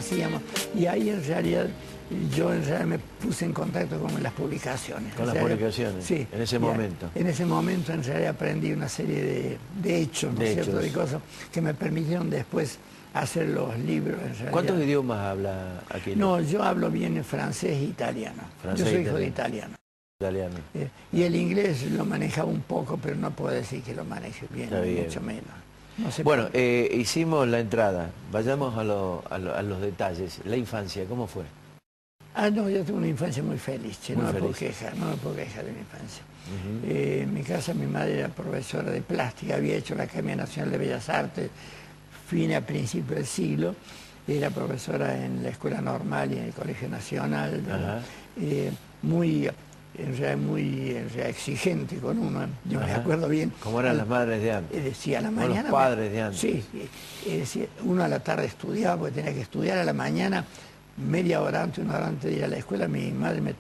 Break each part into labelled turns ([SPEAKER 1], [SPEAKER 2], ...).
[SPEAKER 1] hacíamos. Y ahí en realidad yo me puse en contacto con las publicaciones.
[SPEAKER 2] Con las publicaciones,
[SPEAKER 1] sí,
[SPEAKER 2] en ese momento.
[SPEAKER 1] En ese momento en realidad aprendí una serie de hechos, ¿no es cierto?, de cosas que me permitieron después hacer los libros. En realidad.
[SPEAKER 2] ¿Cuántos idiomas habla aquí?
[SPEAKER 1] No, yo hablo bien francés e italiano. Yo soy hijo de italiano. Y el inglés lo manejaba un poco, pero no puedo decir que lo maneje bien, mucho menos. No sé.
[SPEAKER 2] Bueno, hicimos la entrada, vayamos a los detalles. La infancia, ¿cómo fue?
[SPEAKER 1] No, yo tuve una infancia muy feliz, no me puedo quejar de mi infancia. En mi casa mi madre era profesora de plástica, había hecho la Academia Nacional de Bellas Artes, fin a principios del siglo, era profesora en la Escuela Normal y en el Colegio Nacional, muy exigente con uno, yo me acuerdo bien.
[SPEAKER 2] ¿Cómo eran las madres de antes?
[SPEAKER 1] Decía a la mañana.
[SPEAKER 2] Los padres de antes.
[SPEAKER 1] Sí, decía, uno a la tarde estudiaba porque tenía que estudiar, a la mañana, media hora antes, una hora antes de ir a la escuela, mi madre me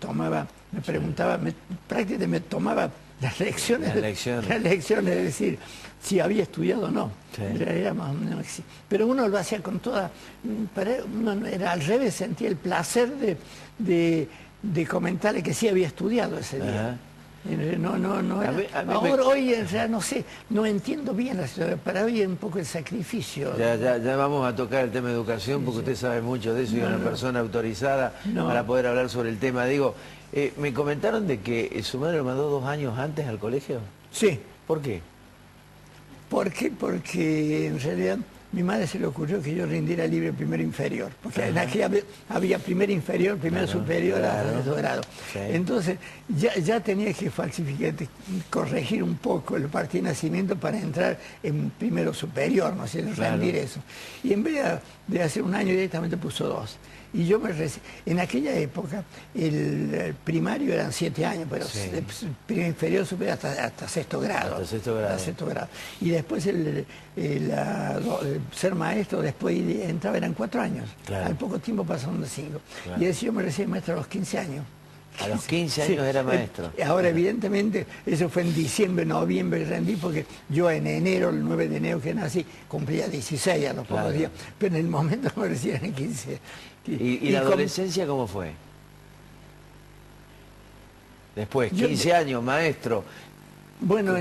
[SPEAKER 1] preguntaba, prácticamente me tomaba las lecciones, es decir, si había estudiado o no.
[SPEAKER 2] Sí.
[SPEAKER 1] Era más o menos así. Pero uno lo hacía con toda, uno era al revés, sentía el placer de comentarle que sí había estudiado ese día. Hoy en realidad no sé, no entiendo bien la situación, para hoy es un poco el sacrificio.
[SPEAKER 2] Ya vamos a tocar el tema de educación, porque usted sabe mucho de eso y es una persona autorizada para poder hablar sobre el tema. Digo, me comentaron de que su madre lo mandó 2 años antes al colegio.
[SPEAKER 1] Sí.
[SPEAKER 2] ¿Por qué?
[SPEAKER 1] ¿Por qué? Porque en realidad mi madre se le ocurrió que yo rindiera libre primero inferior, porque en aquella había primero inferior, primero superior hasta el grado. Sí. Entonces ya tenía que corregir un poco el partido de nacimiento para entrar en primero superior, no sé, rendir eso. Y en vez de hacer 1 año directamente puso 2. Y yo en aquella época el primario eran 7 años, pero primero inferior superior hasta sexto grado. Hasta sexto grado. Y después el ser maestro, después entraba, eran 4 años. Claro. Al poco tiempo pasaron de 5. Claro. Y decía, yo me recibí maestro a los 15 años.
[SPEAKER 2] A los 15 años era maestro.
[SPEAKER 1] Ahora, evidentemente, eso fue en diciembre, noviembre rendí, porque yo en enero, el 9 de enero que nací, cumplía 16 a los pocos días. Pero en el momento me recibían en 15.
[SPEAKER 2] ¿Y la adolescencia cómo fue? Después, 15 años, maestro.
[SPEAKER 1] Bueno,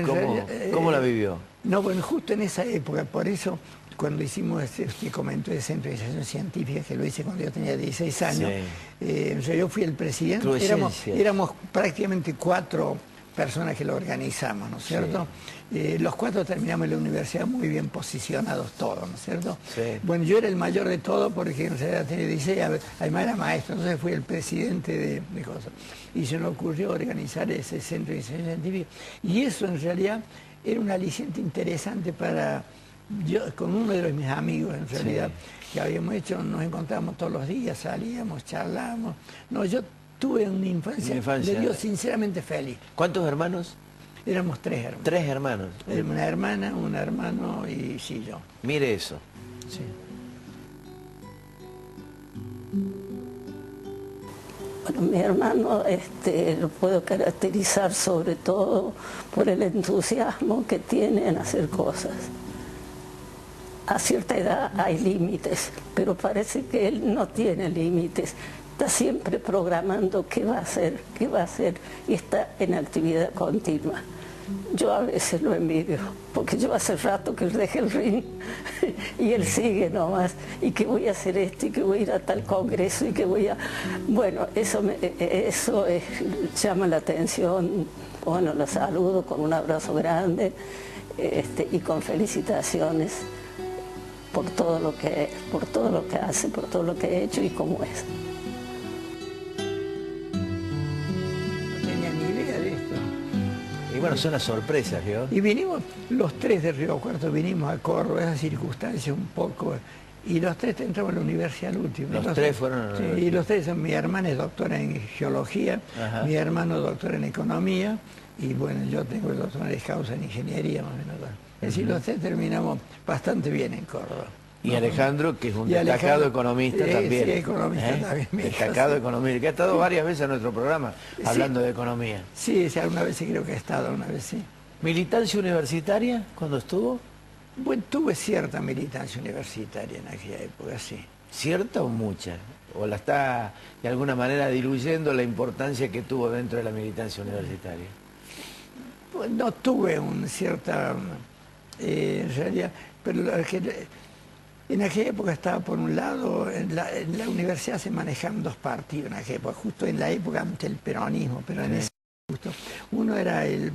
[SPEAKER 2] ¿Cómo la vivió?
[SPEAKER 1] No, bueno, justo en esa época, por eso, cuando hicimos que comentó el Centro de Iniciación Científica, que lo hice cuando yo tenía 16 años, yo fui el presidente, éramos prácticamente 4 personas que lo organizamos, ¿no es cierto? Los 4 terminamos en la universidad muy bien posicionados todos, ¿no es cierto? Sí. Bueno, yo era el mayor de todos porque en realidad tenía 16, además era maestro, entonces fui el presidente de cosas. Y se me ocurrió organizar ese Centro de Iniciación Científica, y eso en realidad era un aliciente interesante para... Yo con uno de mis amigos, en realidad, que habíamos hecho, nos encontrábamos todos los días, salíamos, charlábamos. No, yo tuve una infancia, le digo, sinceramente feliz.
[SPEAKER 2] ¿Cuántos hermanos?
[SPEAKER 1] Éramos 3 hermanos.
[SPEAKER 2] 3 hermanos.
[SPEAKER 1] Una hermana, un hermano y yo.
[SPEAKER 2] Mire eso.
[SPEAKER 1] Sí.
[SPEAKER 3] Bueno, mi hermano lo puedo caracterizar sobre todo por el entusiasmo que tiene en hacer cosas. A cierta edad hay límites, pero parece que él no tiene límites. Está siempre programando qué va a hacer, y está en actividad continua. Yo a veces lo envidio, porque yo hace rato que dejé el ring y él sigue nomás, y que voy a hacer esto, y que voy a ir a tal congreso, y que voy a... Bueno, eso llama la atención. Bueno, lo saludo con un abrazo grande y con felicitaciones por todo lo que hace, por todo lo que ha hecho y cómo es.
[SPEAKER 1] No tenía ni idea de esto.
[SPEAKER 2] Y bueno, son las sorpresas, ¿no?
[SPEAKER 1] Y vinimos, los 3 de Río Cuarto, vinimos a Córdoba, esas circunstancias un poco, y los 3 entramos a la universidad al último.
[SPEAKER 2] Los 3 fueron a la universidad.
[SPEAKER 1] Y los 3 son, mi hermana es doctora en geología, mi hermano doctor en economía, y bueno, yo tengo el doctorado causa en ingeniería, más o menos. Es decir, los 3 terminamos bastante bien en Córdoba.
[SPEAKER 2] Y Alejandro, que es un destacado economista también.
[SPEAKER 1] Sí, economista también.
[SPEAKER 2] Destacado economista, que ha estado varias veces en nuestro programa hablando de economía.
[SPEAKER 1] Sí, alguna vez creo que ha estado, una vez sí.
[SPEAKER 2] ¿Militancia universitaria cuando estuvo?
[SPEAKER 1] Bueno, tuve cierta militancia universitaria en aquella época, sí.
[SPEAKER 2] ¿Cierta o mucha? ¿O la está de alguna manera diluyendo la importancia que tuvo dentro de la militancia universitaria?
[SPEAKER 1] Pues no tuve una cierta, en realidad, pero en aquella época estaba por un lado, en la universidad se manejaban dos partidos en aquella época, justo en la época del peronismo, pero en ese justo, uno era el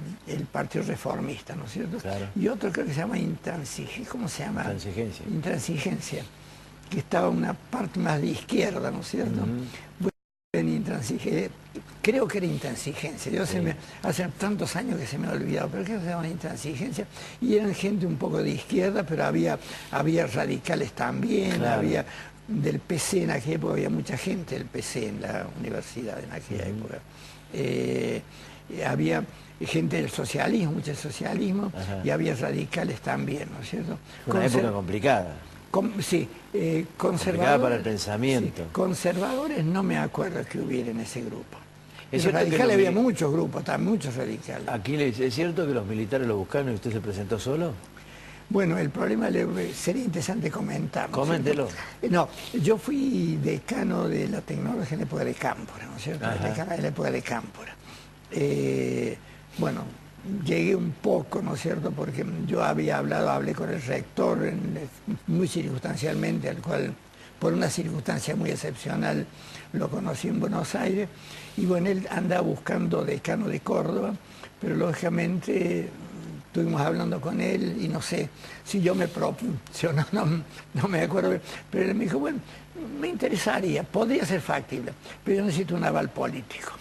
[SPEAKER 1] Partido Reformista, ¿no es cierto? Claro. Y otro creo que se llama Intransigencia, ¿cómo se llama?
[SPEAKER 2] Intransigencia.
[SPEAKER 1] Intransigencia, que estaba una parte más de izquierda, ¿no es cierto? En Intransigencia, creo que era Intransigencia, yo hace tantos años que se me ha olvidado, pero creo que se llama Intransigencia, y eran gente un poco de izquierda, pero había radicales también, claro. Había del PC en aquella época, había mucha gente del PC en la universidad en aquella época. Había gente del socialismo, mucho del socialismo, y había radicales también, ¿no es cierto?
[SPEAKER 2] Una época complicada.
[SPEAKER 1] Sí,
[SPEAKER 2] conservadores para el pensamiento.
[SPEAKER 1] Sí, conservadores no me acuerdo que hubiera en ese grupo. En radicales había muchos grupos, muchos radicales.
[SPEAKER 2] Aquiles, ¿es cierto que los militares lo buscaron y usted se presentó solo?
[SPEAKER 1] Bueno, el problema sería interesante comentar.
[SPEAKER 2] Coméntelo.
[SPEAKER 1] No, yo fui decano de la tecnología en la época de Cámpora, ¿no es cierto? Decano en la época de Cámpora. Bueno, llegué un poco, ¿no es cierto?, porque yo hablé con el rector muy circunstancialmente, al cual por una circunstancia muy excepcional lo conocí en Buenos Aires, y bueno, él andaba buscando decano de Córdoba, pero lógicamente estuvimos hablando con él y no sé si yo me propuse, no me acuerdo, pero él me dijo, bueno, me interesaría, podría ser factible, pero yo necesito un aval político.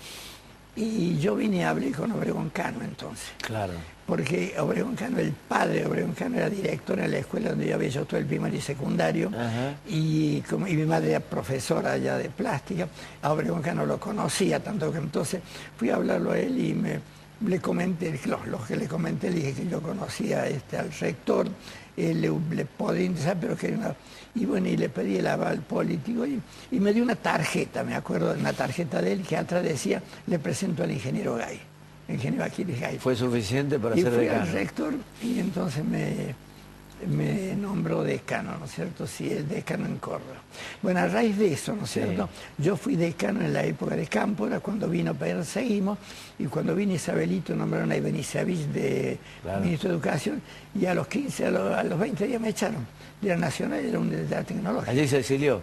[SPEAKER 1] Y yo vine y hablé con Obregón Cano entonces.
[SPEAKER 2] Claro.
[SPEAKER 1] Porque Obregón Cano, el padre de Obregón Cano, era director en la escuela donde yo había hecho todo el primario y secundario. Y mi madre era profesora allá de plástica. A Obregón Cano lo conocía, tanto que entonces fui a hablarlo a él y le comenté, lo que le comenté, le dije que yo conocía al rector, le podía interesar, pero que y bueno, y le pedí el aval político y me dio una tarjeta, me acuerdo de una tarjeta de él que atrás decía, le presento al ingeniero Gay, el ingeniero Aquiles Gay.
[SPEAKER 2] ¿Fue suficiente para ser decano?
[SPEAKER 1] Y fui al rector y entonces me nombró decano, ¿no es cierto? Sí, el decano en Córdoba. Bueno, a raíz de eso, ¿no es cierto? Yo fui decano en la época de Cámpora, cuando vino Pedro seguimos, y cuando vino Isabelito nombraron a Ibenisavich de ministro de Educación, y a los 15, a los 20 días me echaron de la Nacional y de la Tecnológica.
[SPEAKER 2] ¿Allí se exilió?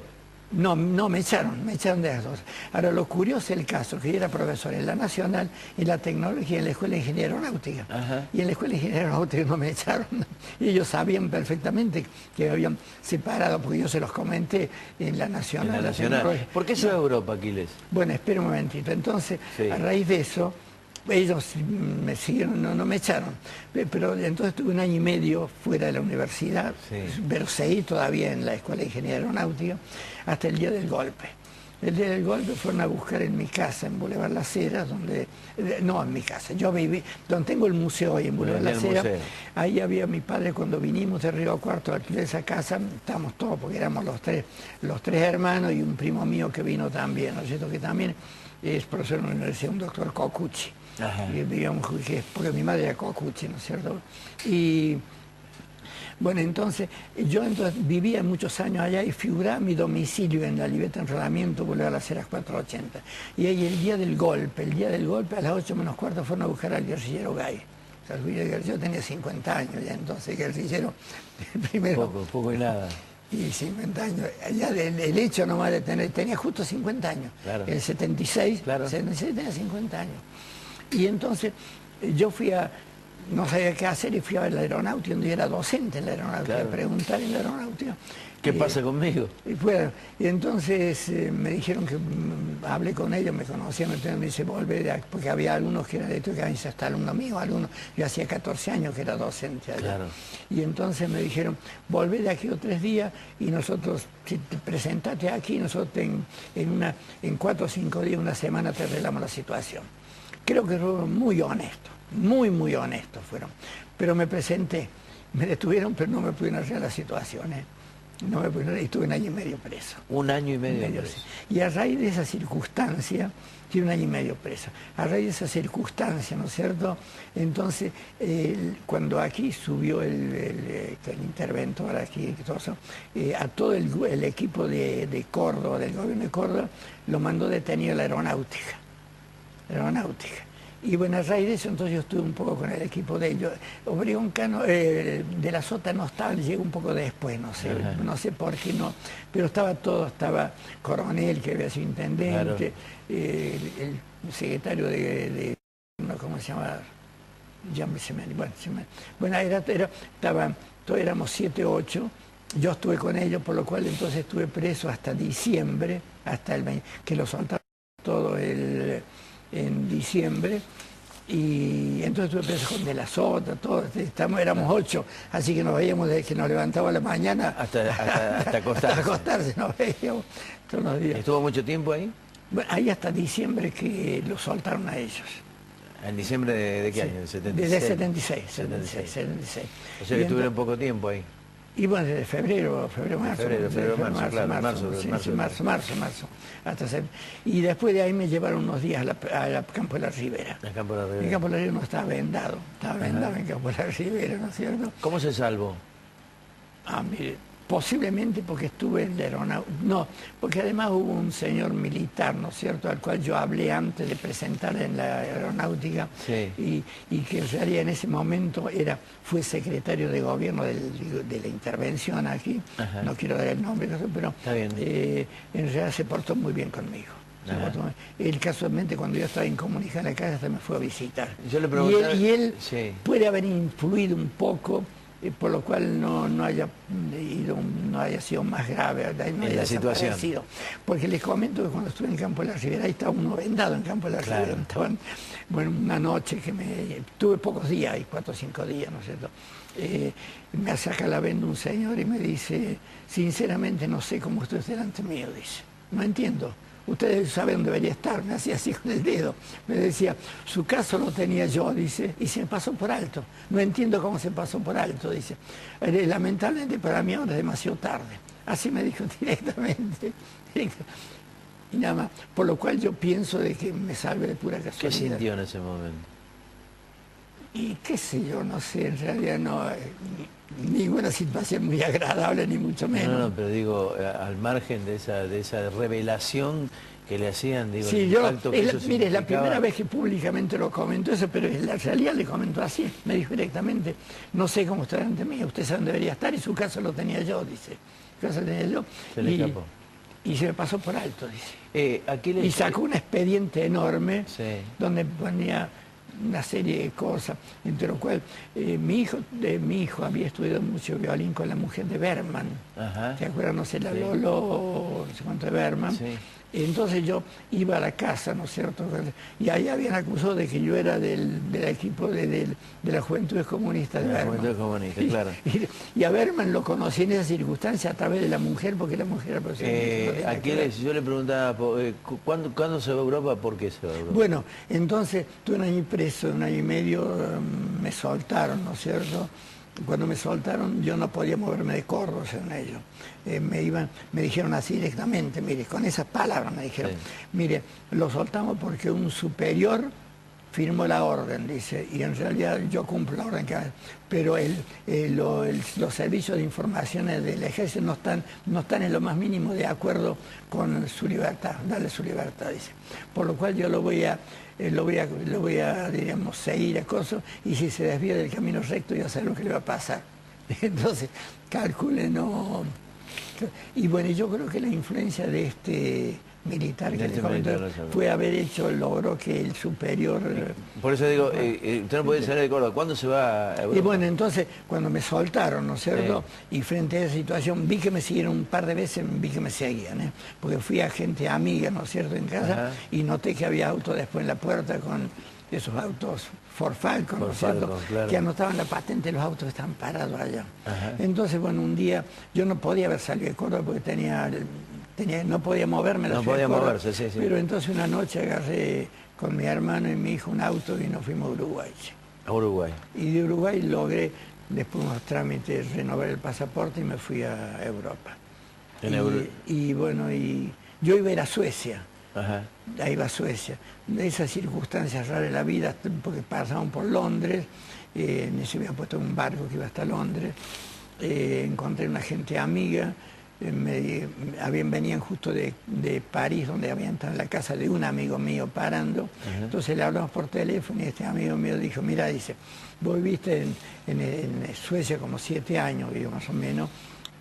[SPEAKER 1] No, me echaron de las dos. Ahora, lo curioso es el caso, que yo era profesor en la Nacional, en la Tecnología y en la Escuela de Ingeniería Aeronáutica. Y en la Escuela de Ingeniería Aeronáutica no me echaron. Y ellos sabían perfectamente que me habían separado, porque yo se los comenté en la Nacional.
[SPEAKER 2] En la Nacional. ¿Por qué se va a Europa, Aquiles?
[SPEAKER 1] Bueno, espera un momentito. Entonces, a raíz de eso, ellos me siguieron, no me echaron, pero entonces tuve 1 año y medio fuera de la universidad, pero seguí todavía en la Escuela de Ingeniería Aeronáutica hasta el día del golpe. El día del golpe fueron a buscar en mi casa, en Boulevard Las Heras, no en mi casa, yo viví, donde tengo el museo hoy en Boulevard Las Heras, ahí había mi padre cuando vinimos de Río Cuarto a alquilar esa casa, estábamos todos, porque éramos los tres hermanos y un primo mío que vino también, ¿no es cierto?, que también es profesor en la universidad, un doctor Cocucci. Digamos, porque mi madre era Cocucci, ¿no es cierto? Y bueno, entonces, yo vivía muchos años allá y figuraba mi domicilio en la libreta de enrolamiento, Boulevard Las Heras 480. Y ahí el día del golpe, a las 8 menos cuarto fueron a buscar al guerrillero Gay. O sea, el guerrillero tenía 50 años ya, entonces guerrillero primero...
[SPEAKER 2] Poco y nada.
[SPEAKER 1] Y 50 años, ya el hecho nomás de tenía justo 50 años. Claro. El 76, tenía 50 años. Y entonces yo no sabía qué hacer y fui a ver la aeronáutica, donde yo era docente en la aeronáutica, a preguntar en la aeronáutica.
[SPEAKER 2] ¿Qué pasa conmigo?
[SPEAKER 1] Y entonces me dijeron que hablé con ellos, me conocían, entonces me dice, volver, porque había algunos que eran de esto, que habían sido hasta alumnos míos, yo hacía 14 años que era docente allá. Y entonces me dijeron, volvé de aquí 3 días y nosotros, si te presentate aquí, nosotros en 4 o 5 días, 1 semana te arreglamos la situación. Creo que fueron muy honestos, muy honestos fueron. Pero me presenté, me detuvieron, pero no me pudieron arreglar la situación. No, estuve 1 año y medio preso.
[SPEAKER 2] 1 año y medio preso.
[SPEAKER 1] Sí. Y a raíz de esa circunstancia, tiene 1 año y medio preso. A raíz de esa circunstancia, ¿no es cierto? Entonces, cuando aquí subió el interventor aquí, a todo el equipo de Córdoba, del gobierno de Córdoba, lo mandó detenido a la aeronáutica. Y bueno, a raíz de eso, entonces yo estuve un poco con el equipo de ellos. Obregón Cano, de la Sota no estaba, llegó un poco después, no sé por qué no, pero estaba Coronel, que había sido intendente, el secretario ¿cómo se llama? Todos éramos 7, 8, yo estuve con ellos, por lo cual entonces estuve preso hasta diciembre, que lo soltaron todo en diciembre, y entonces estuve preso con De la Sota, todos, éramos 8, así que nos veíamos desde que nos levantábamos a la mañana
[SPEAKER 2] hasta acostarse.
[SPEAKER 1] Hasta acostarse nos veíamos todos los días.
[SPEAKER 2] ¿Estuvo mucho tiempo ahí?
[SPEAKER 1] Bueno, ahí hasta diciembre que lo soltaron a ellos.
[SPEAKER 2] ¿En diciembre de qué año? ¿El 76?
[SPEAKER 1] Desde 76.
[SPEAKER 2] O sea que estuvieron poco tiempo ahí.
[SPEAKER 1] Y bueno, desde febrero, marzo. Marzo. Y después de ahí me llevaron unos días al Campo de la Ribera.
[SPEAKER 2] El Campo de la Ribera.
[SPEAKER 1] El Campo de la Ribera no estaba vendado. En Campo de la Ribera, ¿no es cierto?
[SPEAKER 2] ¿Cómo se salvó?
[SPEAKER 1] Mire, posiblemente porque estuve en la aeronáutica. No, porque además hubo un señor militar, ¿no es cierto?, al cual yo hablé antes de presentar en la aeronáutica, y que en realidad en ese momento fue secretario de gobierno de la intervención aquí. No quiero dar el nombre, pero en realidad se portó muy bien conmigo. Él casualmente, cuando yo estaba incomunicada en la casa, hasta me fue a visitar.
[SPEAKER 2] Yo le preguntaba,
[SPEAKER 1] y él puede haber influido un poco, por lo cual no haya sido más grave, no haya
[SPEAKER 2] la situación.
[SPEAKER 1] Porque les comento que cuando estuve en Campo de la Ribera, ahí estaba uno vendado en Campo de la Ribera. Bueno, una noche que tuve pocos días, 4 o 5 días, ¿no es cierto? Me saca la venda un señor y me dice, sinceramente no sé cómo usted está delante mío, dice. No entiendo. Ustedes saben dónde debería estar, me hacía así con el dedo. Me decía, su caso lo tenía yo, dice, y se me pasó por alto. No entiendo cómo se pasó por alto, dice. Lamentablemente para mí ahora es demasiado tarde. Así me dijo directamente. Y nada más. Por lo cual yo pienso de que me salve de pura casualidad.
[SPEAKER 2] ¿Qué sintió en ese momento?
[SPEAKER 1] Y qué sé yo, no sé, en realidad no... ninguna situación muy agradable, ni mucho menos.
[SPEAKER 2] No, pero digo, al margen de esa revelación que le hacían, digo,
[SPEAKER 1] sí, mire, es la primera vez que públicamente lo comentó eso, pero en la realidad le comentó así, me dijo directamente, no sé cómo está delante mío, usted sabe dónde debería estar, y su caso lo tenía yo, dice. Su caso lo tenía yo.
[SPEAKER 2] Se le escapó.
[SPEAKER 1] Y se me pasó por alto, dice.
[SPEAKER 2] Y
[SPEAKER 1] sacó un expediente enorme, donde ponía una serie de cosas, entre lo cual mi hijo había estudiado mucho violín con la mujer de Berman. ¿Se acuerdan? No sé, la Lolo, no sé cuánto de Berman. Entonces yo iba a la casa, ¿no es cierto? Y ahí habían acusado de que yo era del equipo de la Juventud Comunista de Berman.
[SPEAKER 2] Juventud Comunista, claro.
[SPEAKER 1] Y a Berman lo conocí en esa circunstancia a través de la mujer, porque la mujer era profesora.
[SPEAKER 2] Yo le preguntaba, ¿cuándo se va a Europa? ¿Por qué se va a Europa?
[SPEAKER 1] Bueno, entonces tuve 1 año preso, 1 año y medio me soltaron, ¿no es cierto? Cuando me soltaron yo no podía moverme de Córdoba, según ellos. Me dijeron así directamente, mire, con esas palabras me dijeron, mire, lo soltamos porque un superior firmó la orden, dice, y en realidad yo cumplo la orden, pero los servicios de información del ejército no están en lo más mínimo de acuerdo con su libertad, darle su libertad, dice. Por lo cual yo lo voy a diríamos, seguir a cosas, y si se desvía del camino recto ya sabe lo que le va a pasar. Entonces, calcule, no... Y bueno, yo creo que la influencia de este militar que le comentó logró que el superior...
[SPEAKER 2] Por eso digo, usted no puede salir de Córdoba. ¿Cuándo se va a Europa?
[SPEAKER 1] Y bueno, entonces, cuando me soltaron, ¿no es cierto? Y frente a esa situación, vi que me siguieron un par de veces, vi que me seguían, porque fui a gente amiga, ¿no es cierto?, en casa, y noté que había autos después en la puerta con esos autos Ford Falcon, ¿no es cierto?, que anotaban la patente de los autos que estaban parados allá. Entonces, bueno, un día yo no podía haber salido de Córdoba porque no podía moverme.
[SPEAKER 2] No podía moverse, sí.
[SPEAKER 1] Pero entonces una noche agarré con mi hermano y mi hijo un auto y nos fuimos a Uruguay.
[SPEAKER 2] A Uruguay.
[SPEAKER 1] Y de Uruguay logré después unos trámites, renovar el pasaporte y me fui a Europa. Y bueno, yo iba a ir a Suecia.
[SPEAKER 2] Ajá.
[SPEAKER 1] Ahí va a Suecia. De esas circunstancias raras de la vida, porque pasaban por Londres, se había puesto un barco que iba hasta Londres, encontré una gente amiga, venían justo de París, donde habían estado en la casa de un amigo mío parando. Entonces le hablamos por teléfono y este amigo mío dijo, mira, dice, vos viviste en Suecia como 7 años, digo, más o menos,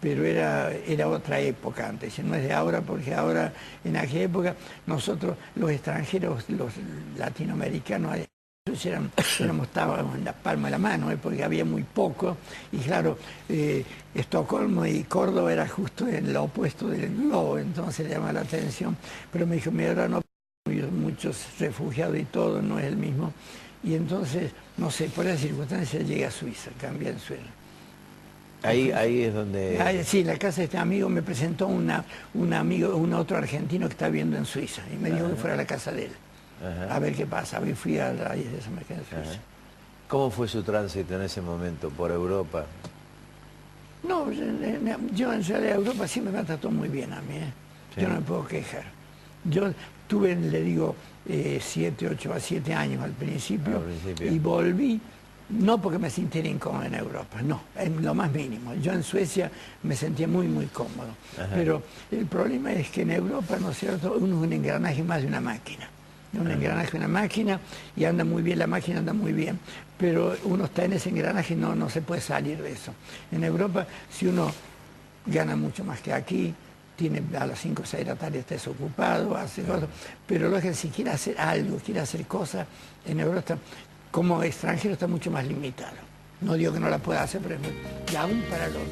[SPEAKER 1] pero era otra época antes, no es de ahora, porque ahora, en aquella época, nosotros, los extranjeros, los latinoamericanos, estábamos en la palma de la mano, porque había muy poco, y claro, Estocolmo y Córdoba era justo en lo opuesto del globo, entonces le llama la atención, pero me dijo, mira, ahora no, muchos refugiados y todo, no es el mismo, y entonces, no sé, por esa circunstancia llega a Suiza, cambia en Suiza.
[SPEAKER 2] Ahí es donde...
[SPEAKER 1] Sí, la casa de este amigo me presentó un otro argentino que está viviendo en Suiza, y me dijo que fuera a la casa de él. A ver qué pasa. Y fui a la isla de San Miguel de Suiza.
[SPEAKER 2] ¿Cómo fue su tránsito en ese momento por Europa?
[SPEAKER 1] No, yo en realidad Europa siempre me trató muy bien a mí. Sí. Yo no me puedo quejar. Yo tuve, le digo, 7 años al principio y volví, no porque me sintiera incómodo en Europa, no, en lo más mínimo. Yo en Suecia me sentía muy, muy cómodo. Pero el problema es que en Europa, ¿no es cierto?, uno es un engranaje más de una máquina. Un engranaje, una máquina, y anda muy bien, la máquina anda muy bien, pero uno está en ese engranaje y no se puede salir de eso. En Europa, si uno gana mucho más que aquí, tiene a las 5 o 6 de la tarde está desocupado, hace cosas, pero lo que si quiere hacer algo, quiere hacer cosas, en Europa como extranjero está mucho más limitado. No digo que no la pueda hacer, pero y aún para los